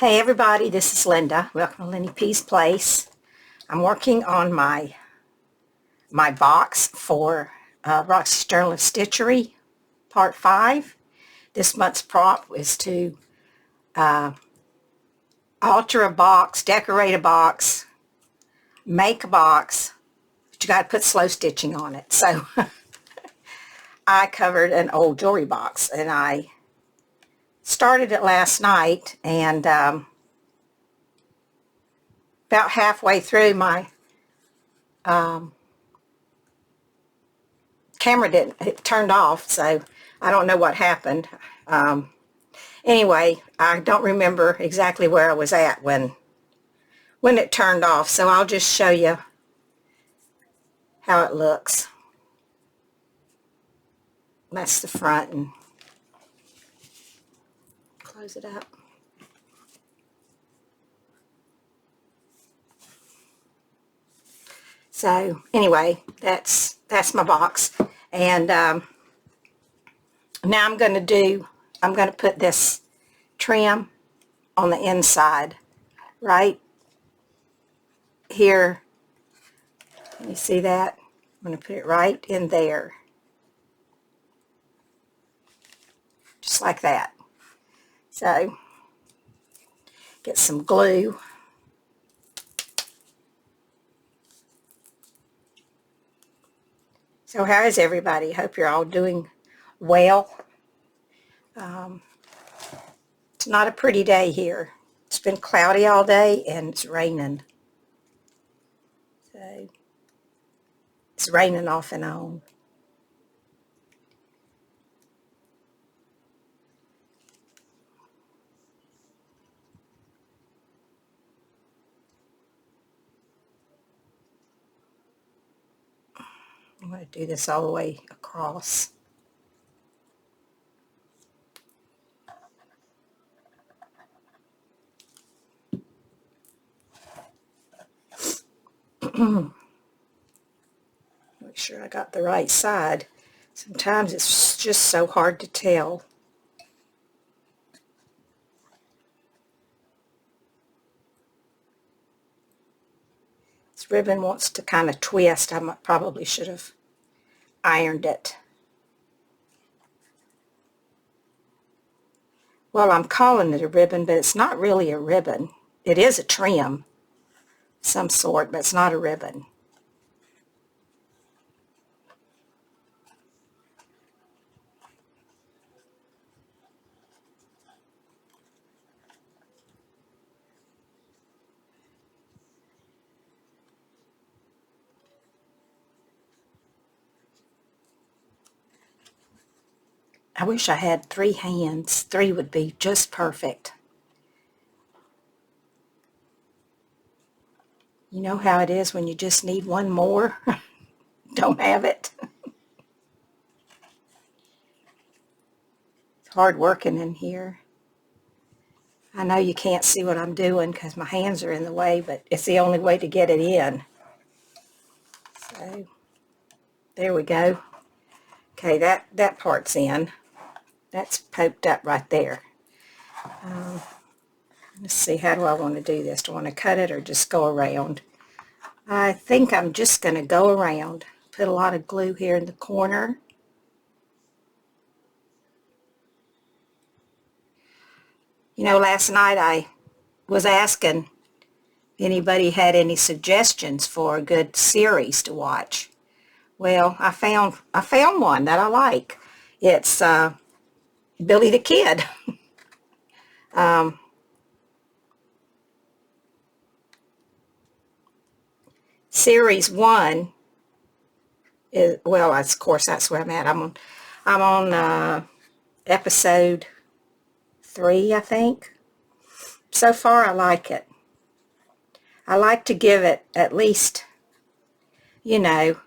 Hey everybody, this is Linda. Welcome to Lenny P's Place. I'm working on my box for Roxy's Journal of Stitchery, Part 5. This month's prompt is to alter a box, decorate a box, make a box, but you got to put slow stitching on it. So I covered an old jewelry box and I started it last night, and about halfway through my camera it turned off, so I don't know what happened. Anyway, I don't remember exactly where I was at when it turned off, so I'll just show you how it looks. That's the front, and close it up. So anyway, that's my box, and now I'm going to put this trim on the inside right here. Can you see that? I'm going to put it right in there, just like that. So get some glue. So how is everybody? Hope you're all doing well. It's not a pretty day here. It's been cloudy all day and it's raining. So it's raining off and on. I'm going to do this all the way across. Make sure I got the right side. Sometimes it's just so hard to tell. This ribbon wants to kind of twist. I probably should have ironed it. Well, I'm calling it a ribbon, but it's not really a ribbon. It is a trim of some sort, but it's not a ribbon. I wish I had 3 hands. 3 would be just perfect. You know how it is when you just need one more? Don't have it. It's hard working in here. I know you can't see what I'm doing because my hands are in the way, but it's the only way to get it in. So there we go. Okay, that part's in. That's poked up right there. Let's see, how do I want to do this? Do I want to cut it or just go around? I think I'm just going to go around. Put a lot of glue here in the corner. You know, last night I was asking if anybody had any suggestions for a good series to watch. Well, I found one that I like. It's Billy the Kid. Series 1 is, well, of course that's where I'm at. I'm on episode 3, I think. So far I like it. I like to give it at least, you know,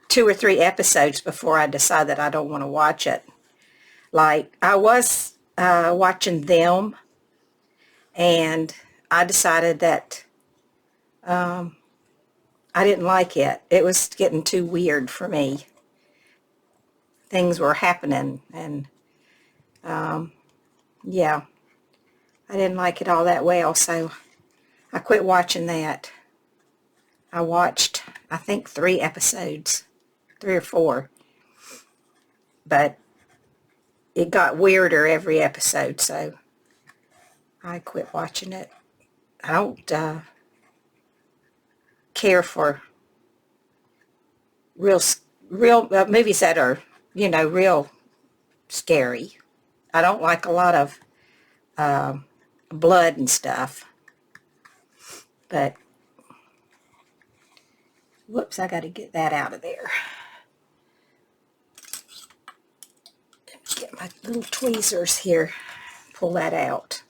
2 or 3 episodes before I decide that I don't want to watch it. Like, I was watching Them, and I decided that I didn't like it. It was getting too weird for me. Things were happening, and yeah. I didn't like it all that well, so I quit watching that. I watched, I think, 3 episodes, 3 or 4, but it got weirder every episode, so I quit watching it. I don't care for real, real movies that are, real scary. I don't like a lot of blood and stuff. But, whoops, I got to get that out of there. Get my little tweezers here. Pull that out.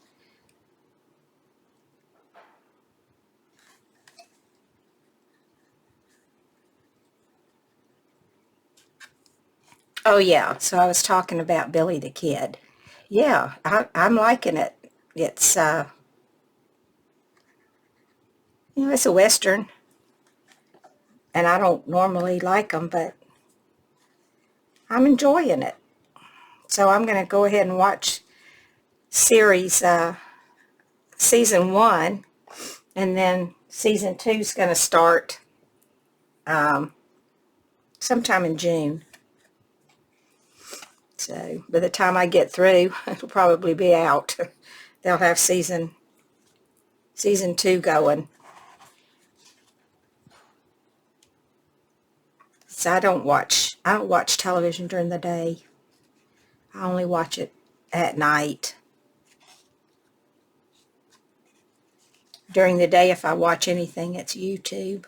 Oh, yeah. So I was talking about Billy the Kid. Yeah, I'm liking it. It's, it's a Western, and I don't normally like them, but I'm enjoying it. So I'm going to go ahead and watch season 1, and then season 2 is going to start sometime in June. So by the time I get through, it'll probably be out. They'll have season 2 going. So I don't watch television during the day. I only watch it at night. During the day, if I watch anything, it's YouTube.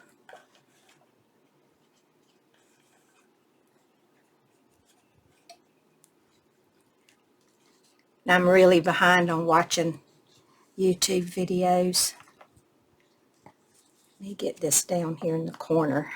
And I'm really behind on watching YouTube videos. Let me get this down here in the corner.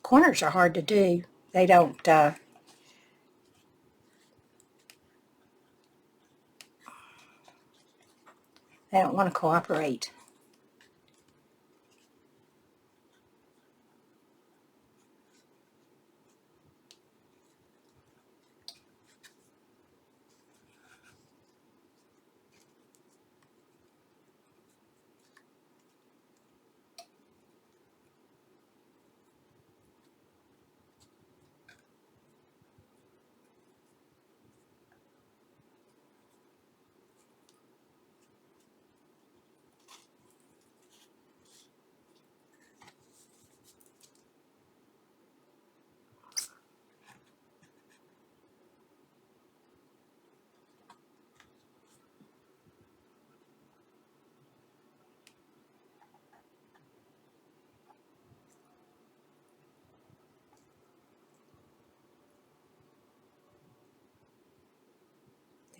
Corners are hard to do. They don't want to cooperate.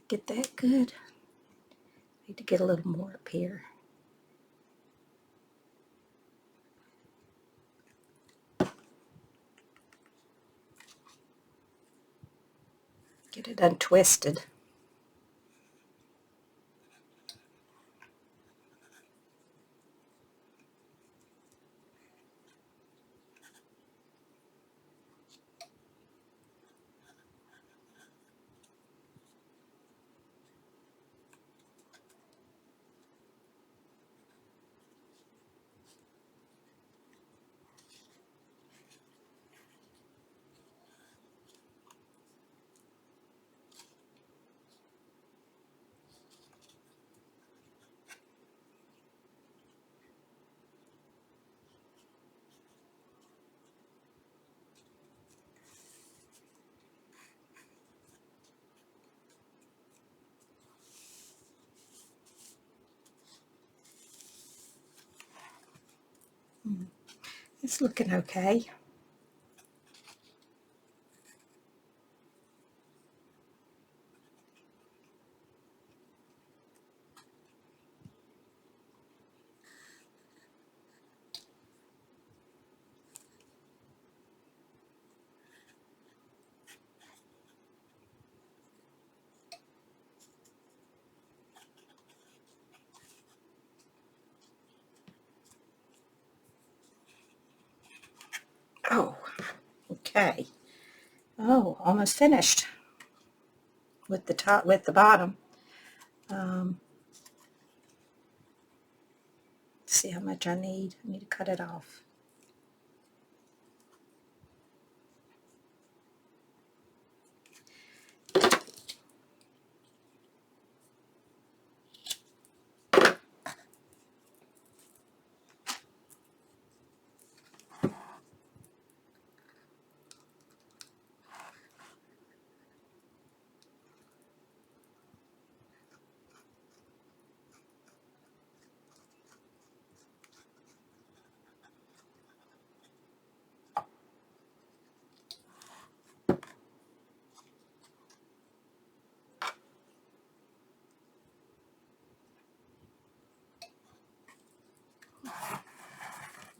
Get that good. Need to get a little more up here. Get it untwisted. It's looking okay. Okay. Oh, almost finished with the top, with the bottom. See how much I need. I need to cut it off.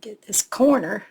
Get this corner.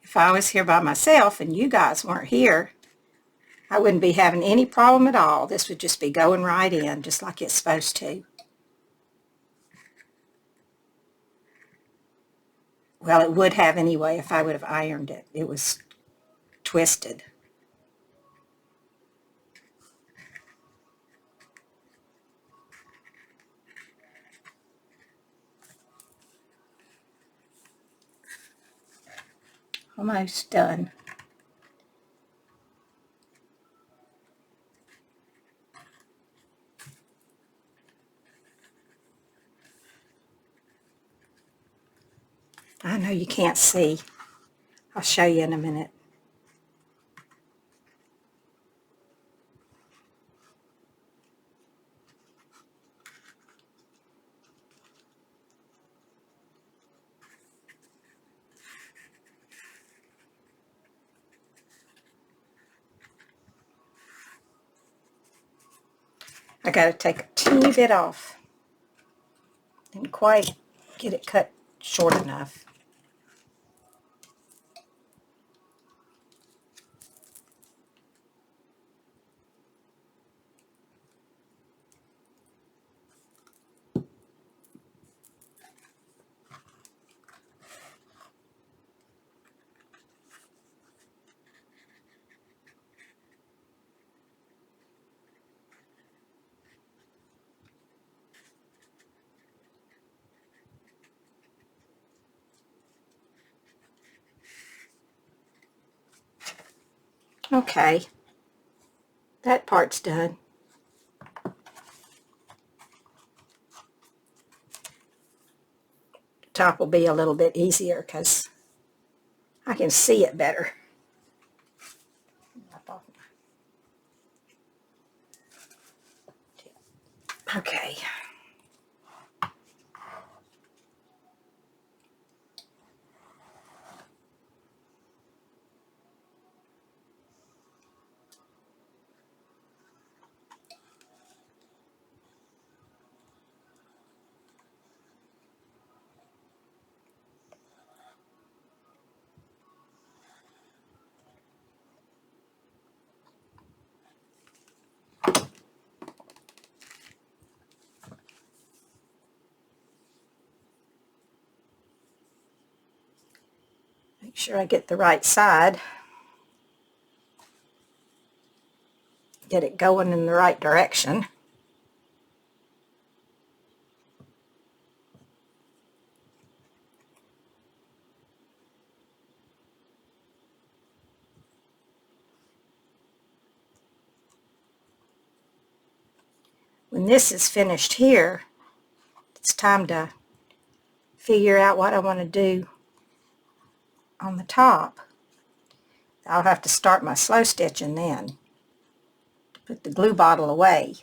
If I was here by myself and you guys weren't here, I wouldn't be having any problem at all. This would just be going right in, just like it's supposed to. Well, it would have anyway if I would have ironed it. It was twisted. Almost done. I know you can't see. I'll show you in a minute. I got to take a teeny bit off. Didn't quite get it cut short enough. Okay, that part's done. The top will be a little bit easier because I can see it better. Okay. Make sure I get the right side. Get it going in the right direction. when this is finished here, it's time to figure out what I want to do on the top. I'll have to start my slow stitching then to put the glue bottle away.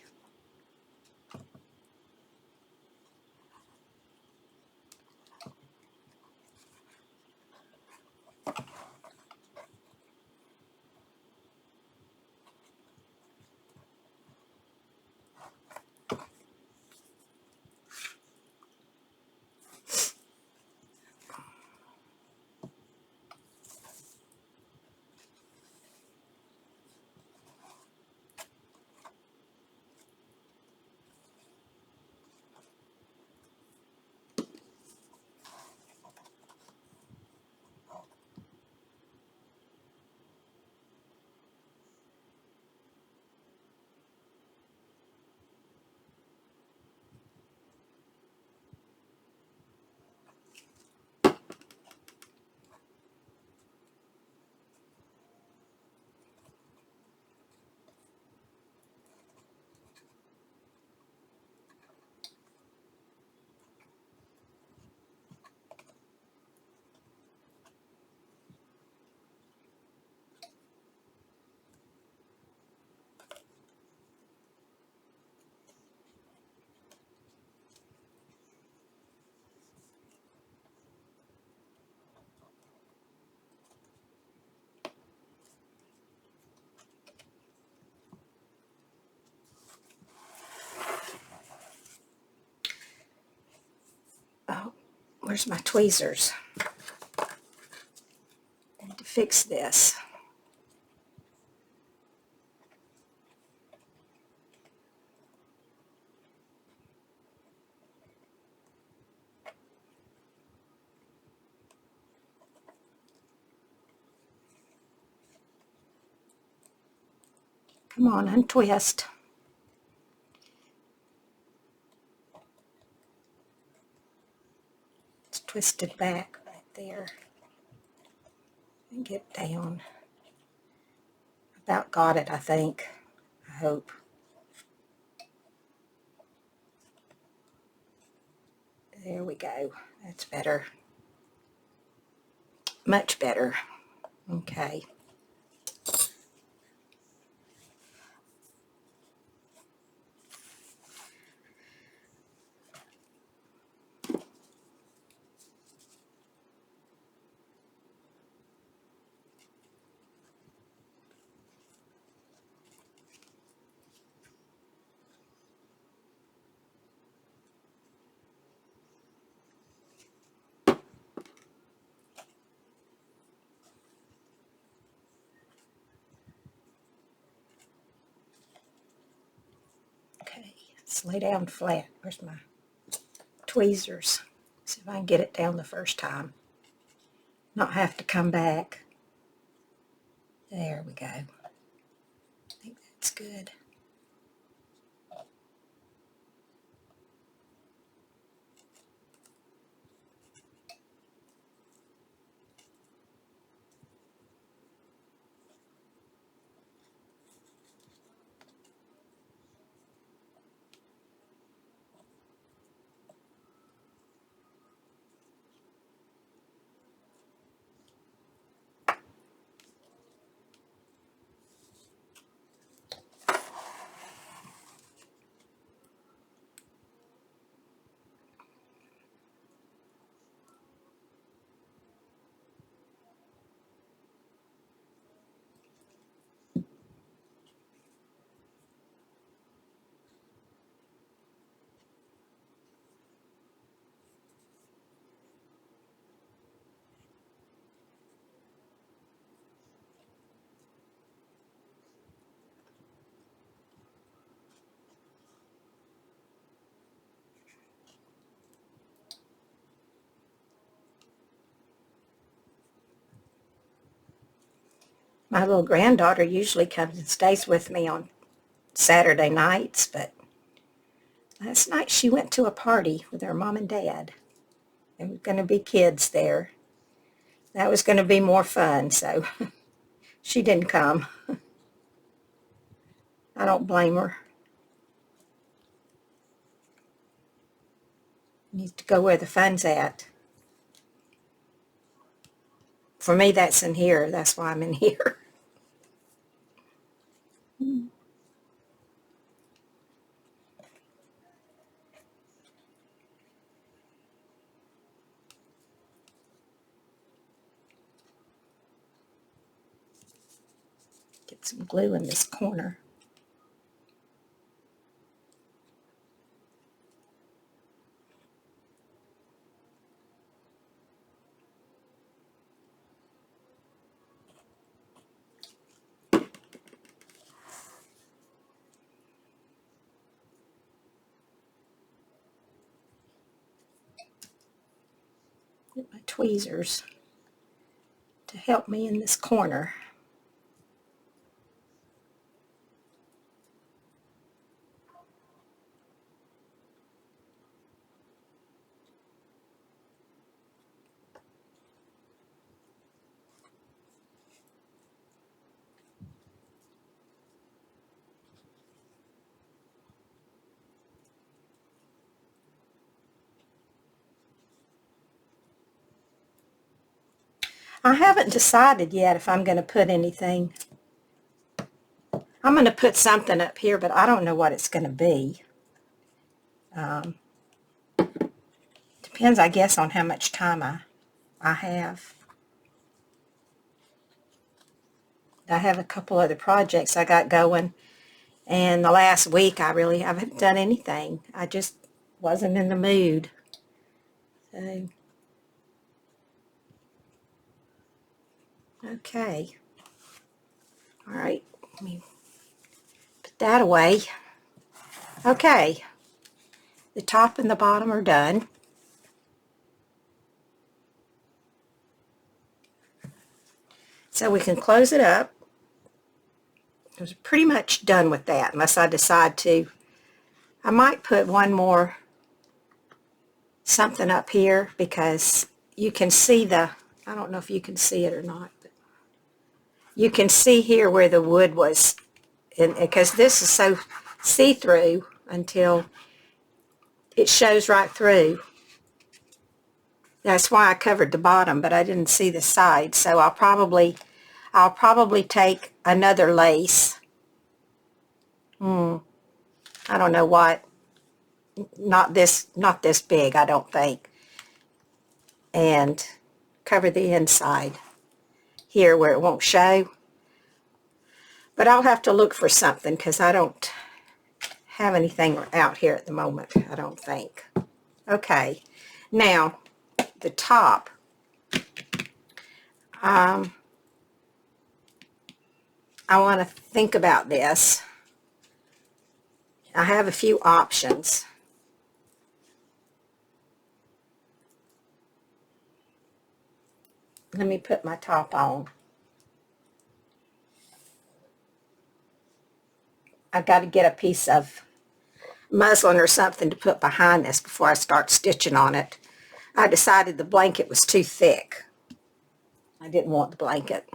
Oh, where's my tweezers? I need to fix this. Come on, untwist. It's twisted back right there. And get down. About got it, I think. I hope. There we go. That's better. Much better. Okay. Okay, let's lay down flat. Where's my tweezers? See if I can get it down the first time. Not have to come back. There we go. I think that's good. My little granddaughter usually comes and stays with me on Saturday nights, but last night she went to a party with her mom and dad. There were going to be kids there. That was going to be more fun, so she didn't come. I don't blame her. Needs to go where the fun's at. For me, that's in here. That's why I'm in here. Get some glue in this corner. Get my tweezers to help me in this corner. I haven't decided yet if I'm going to put anything. I'm going to put something up here, but I don't know what it's going to be. Depends, I guess, on how much time I have. I have a couple other projects I got going, and the last week I really haven't done anything. I just wasn't in the mood. So, okay. All right, let me put that away. Okay, the top and the bottom are done. So we can close it up. I was pretty much done with that, unless I decide to. I might put one more something up here, because you can see I don't know if you can see it or not, but you can see here where the wood was, because this is so see-through until it shows right through. That's why I covered the bottom, but I didn't see the side. So I'll probably take another lace. I don't know what. Not this big, I don't think. And cover the inside here where it won't show. But I'll have to look for something, because I don't have anything out here at the moment, I don't think. Okay, now the top. I want to think about this. I have a few options. Let me put my top on. I've got to get a piece of muslin or something to put behind this before I start stitching on it. I decided the blanket was too thick. I didn't want the blanket.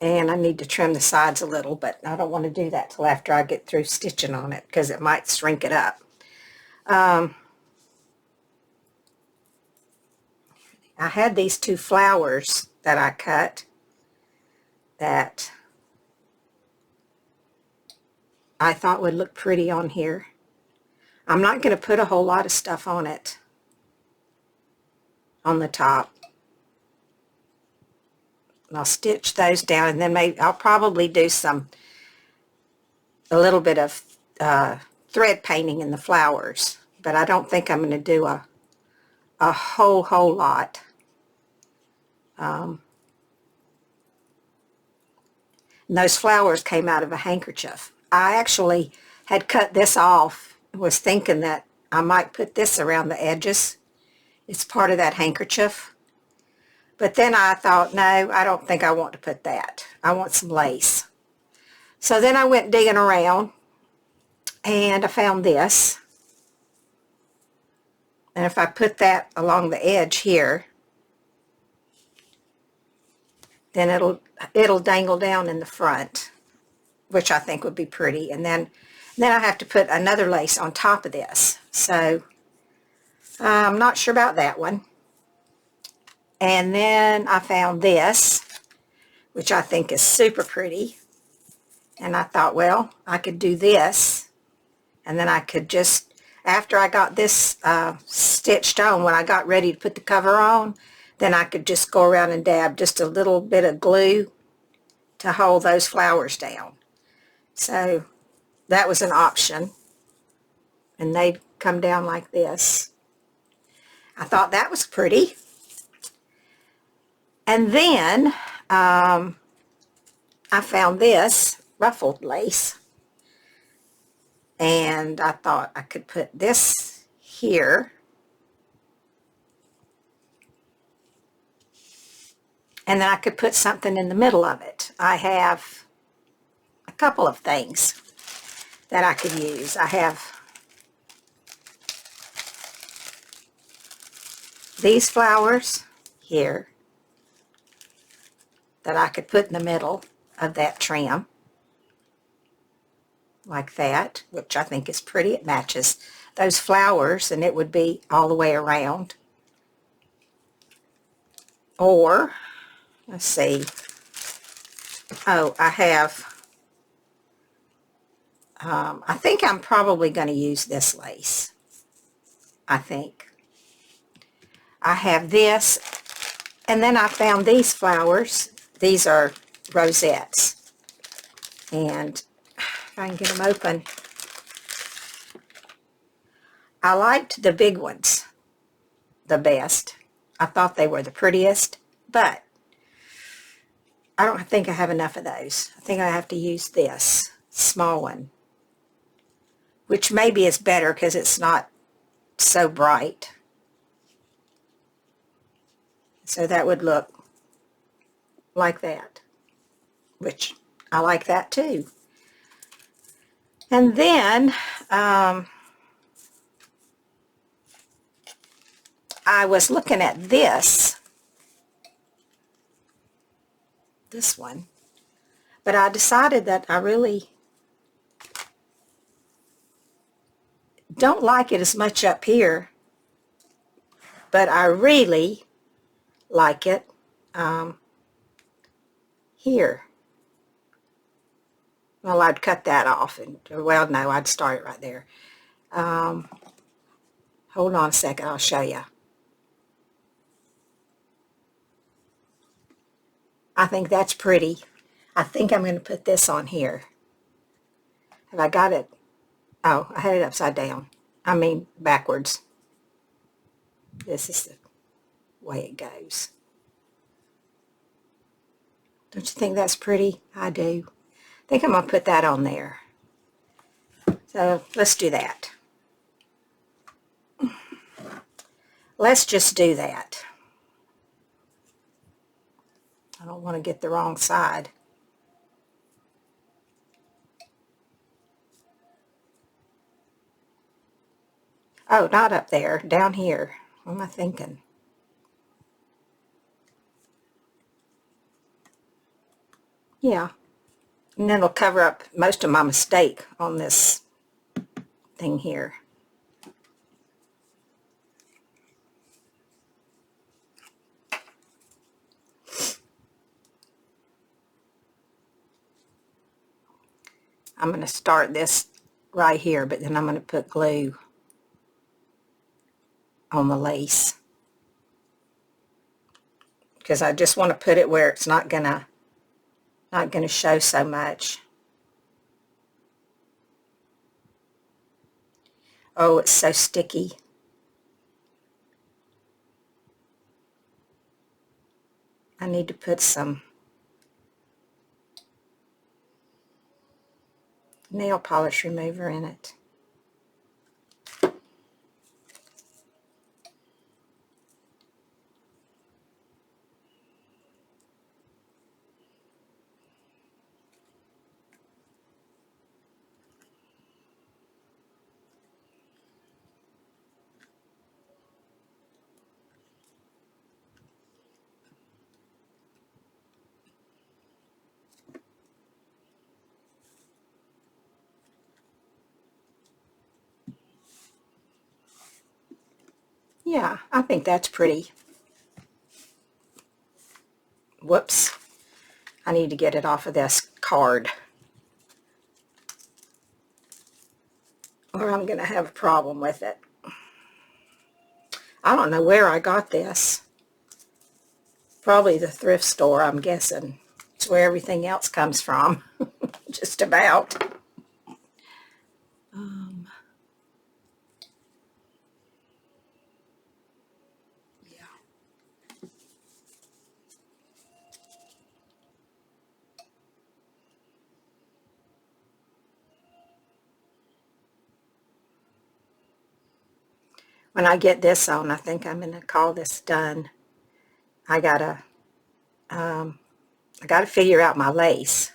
And I need to trim the sides a little, but I don't want to do that till after I get through stitching on it, because it might shrink it up. I had these two flowers that I cut that I thought would look pretty on here. I'm not going to put a whole lot of stuff on it, on the top. I'll stitch those down, and then maybe I'll probably do a little bit of thread painting in the flowers, but I don't think I'm going to do a whole lot. And those flowers came out of a handkerchief. I actually had cut this off, was thinking that I might put this around the edges. It's part of that handkerchief. But then I thought, no, I don't think I want to put that. I want some lace. So then I went digging around, and I found this. And if I put that along the edge here, then it'll dangle down in the front, which I think would be pretty. And then Then I have to put another lace on top of this. So I'm not sure about that one. And then I found this, which I think is super pretty. And I thought, well, I could do this. And then I could just, after I got this stitched on, when I got ready to put the cover on, then I could just go around and dab just a little bit of glue to hold those flowers down. So that was an option. And they come down like this. I thought that was pretty. And then I found this ruffled lace. And I thought I could put this here. And then I could put something in the middle of it. I have a couple of things that I could use. I have these flowers here that I could put in the middle of that trim, like that, which I think is pretty. It matches those flowers, and it would be all the way around. Or, let's see, oh, I have, I think I'm probably going to use this lace. I think. I have this, and then I found these flowers. These are rosettes. And if I can get them open. I liked the big ones the best. I thought they were the prettiest, but I don't think I have enough of those. I think I have to use this small one, which maybe is better because it's not so bright. So that would look like that, which I like that too. And then I was looking at this one, but I decided that I really don't like it as much up here, but I really like it here. Well, I'd cut that off, and well, no, I'd start it right there. Hold on a second, I'll show you. I think that's pretty. I think I'm going to put this on here. Have I got it? Oh, I had it upside down. I mean, backwards. This is the way it goes. Don't you think that's pretty? I do. I think I'm going to put that on there. So let's do that. Let's just do that. I don't want to get the wrong side. Oh, not up there, down here. What am I thinking? Yeah. And then it'll cover up most of my mistake on this thing here. I'm going to start this right here, but then I'm going to put glue on the lace, because I just want to put it where it's not gonna show so much. Oh, it's so sticky. I need to put some nail polish remover in it. Yeah, I think that's pretty. Whoops. I need to get it off of this card, or I'm going to have a problem with it. I don't know where I got this. Probably the thrift store, I'm guessing. It's where everything else comes from. Just about. Yeah. When I get this on, I think I'm going to call this done. I gotta figure out my lace.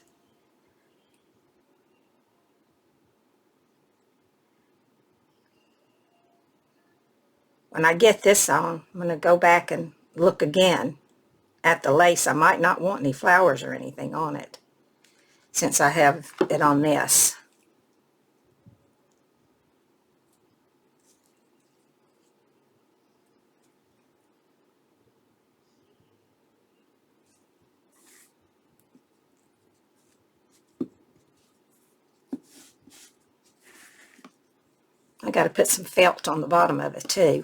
When I get this on, I'm going to go back and look again at the lace. I might not want any flowers or anything on it, since I have it on this. I got to put some felt on the bottom of it too.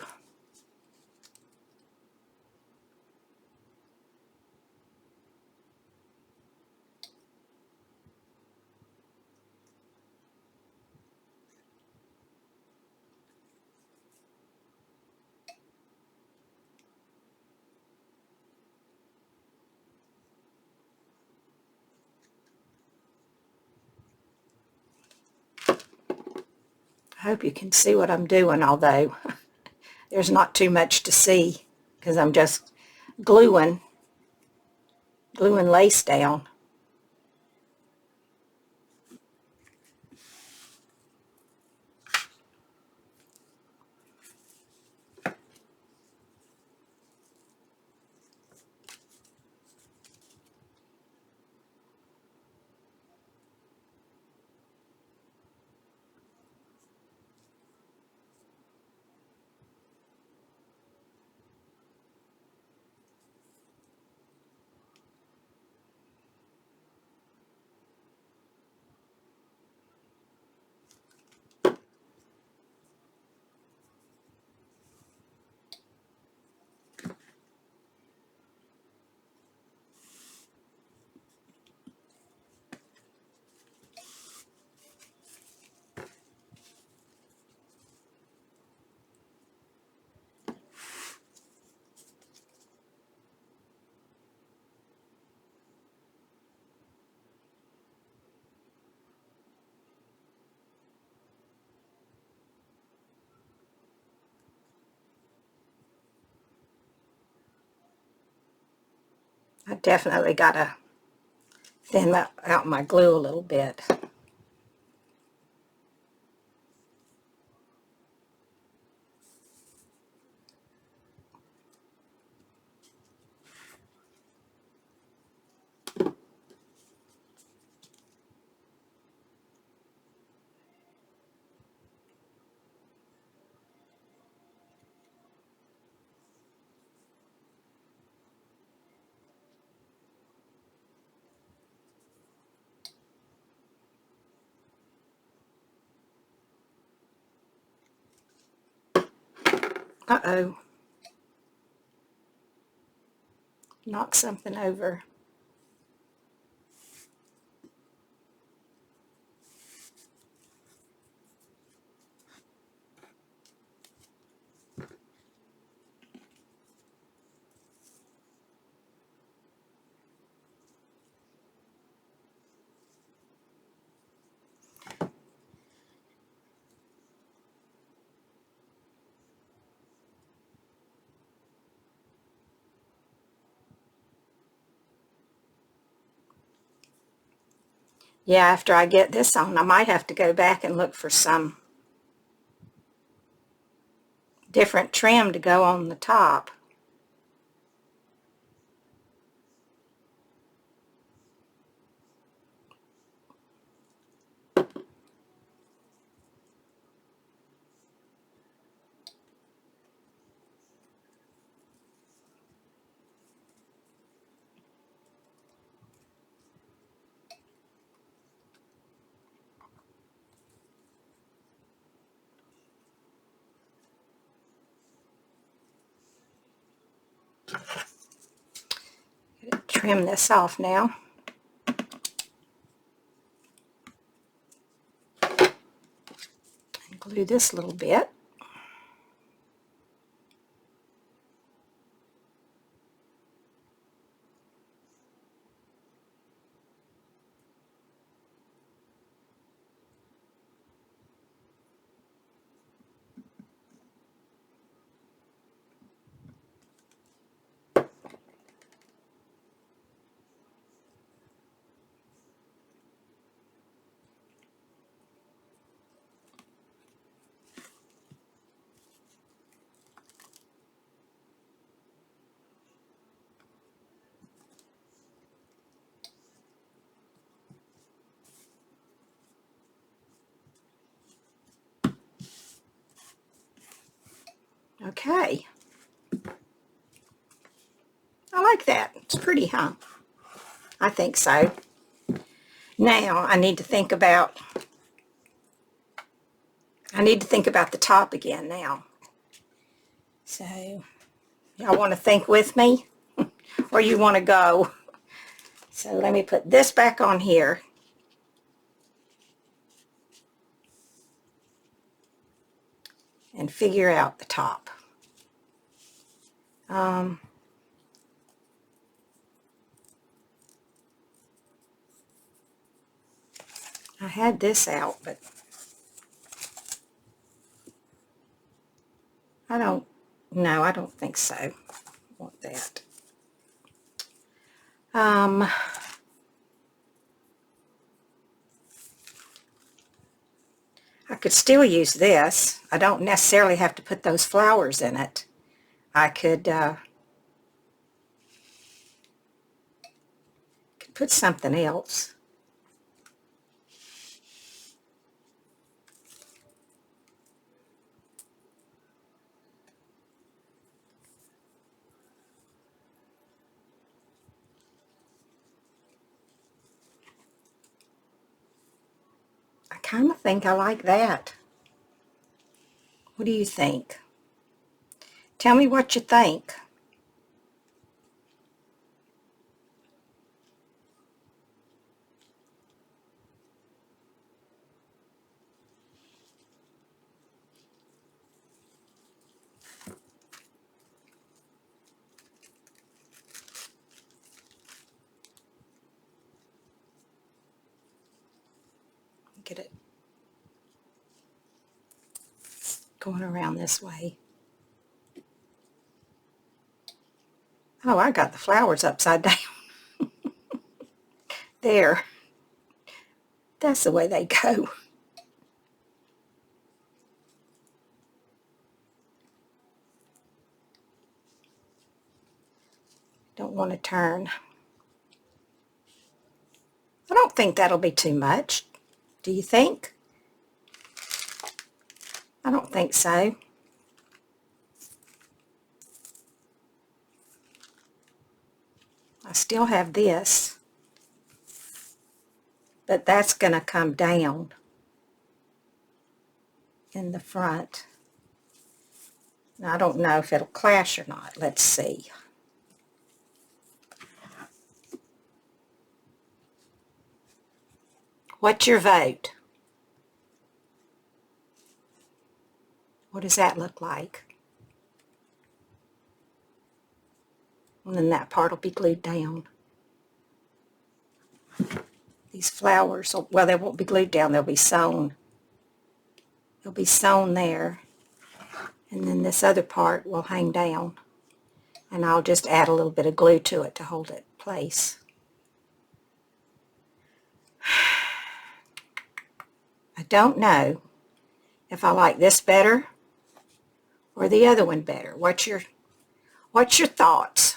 I hope you can see what I'm doing, although there's not too much to see because I'm just gluing lace down. I definitely got to thin out my glue a little bit. Uh-oh. Knock something over. Yeah, after I get this on, I might have to go back and look for some different trim to go on the top. trim this off now. And glue this a little bit. Okay. I like that. It's pretty, huh? I think so. Now I need to think about the top again now. So, y'all want to think with me? Or you want to go? So let me put this back on here. And figure out the top. I had this out, but I don't think so. I want that. I could still use this. I don't necessarily have to put those flowers in it. I could put something else. I kind of think I like that. What do you think? Tell me what you think. Get it going around this way. Oh, I got the flowers upside down. There. That's the way they go. Don't want to turn. I don't think that'll be too much. Do you think? I don't think so. I still have this, but that's going to come down in the front. Now, I don't know if it'll clash or not. Let's see. What's your vote? What does that look like? And then that part will be glued down. These flowers, well, they won't be glued down. They'll be sewn. They'll be sewn there. And then this other part will hang down. And I'll just add a little bit of glue to it to hold it in place. I don't know if I like this better or the other one better. What's your thoughts?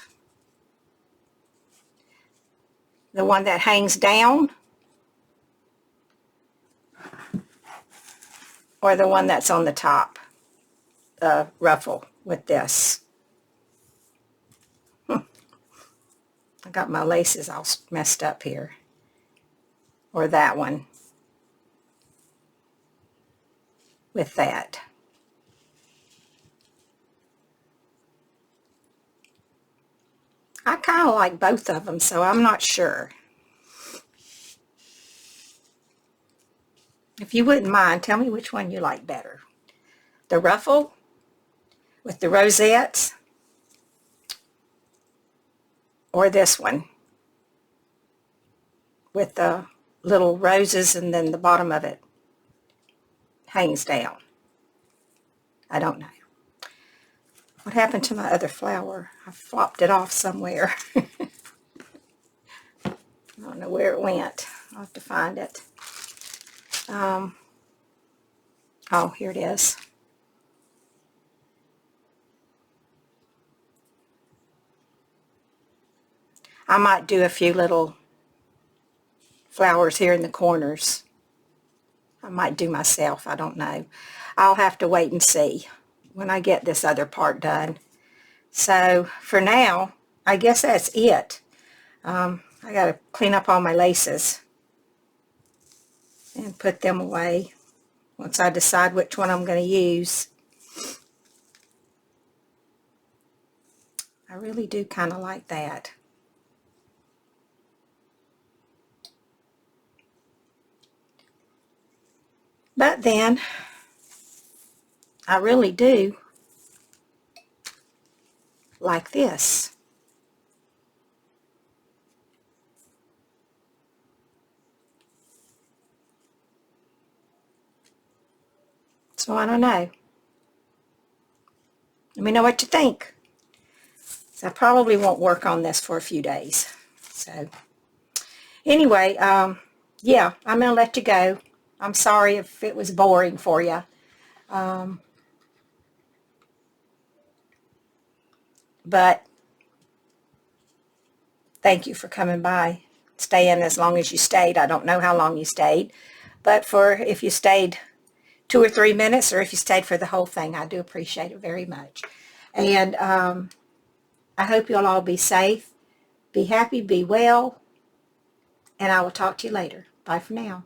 The one that hangs down or the one that's on the top, ruffle with this? I got my laces all messed up here. Or that one with that. I kind of like both of them, so I'm not sure. If you wouldn't mind, tell me which one you like better. The ruffle with the rosettes, or this one with the little roses and then the bottom of it hangs down. I don't know. What happened to my other flower? I flopped it off somewhere. I don't know where it went. I'll have to find it. Oh, here it is. I might do a few little flowers here in the corners. I might do myself. I don't know. I'll have to wait and see when I get this other part done. So for now, I guess that's it. I got to clean up all my laces and put them away once I decide which one I'm going to use. I really do kind of like that. But then, I really do like this. So I don't know. Let me know what you think. So I probably won't work on this for a few days. So anyway, yeah, I'm going to let you go. I'm sorry if it was boring for you. But thank you for coming by, staying as long as you stayed. I don't know how long you stayed, but for if you stayed 2 or 3 minutes, or if you stayed for the whole thing, I do appreciate it very much. And I hope you'll all be safe, be happy, be well, and I will talk to you later. Bye for now.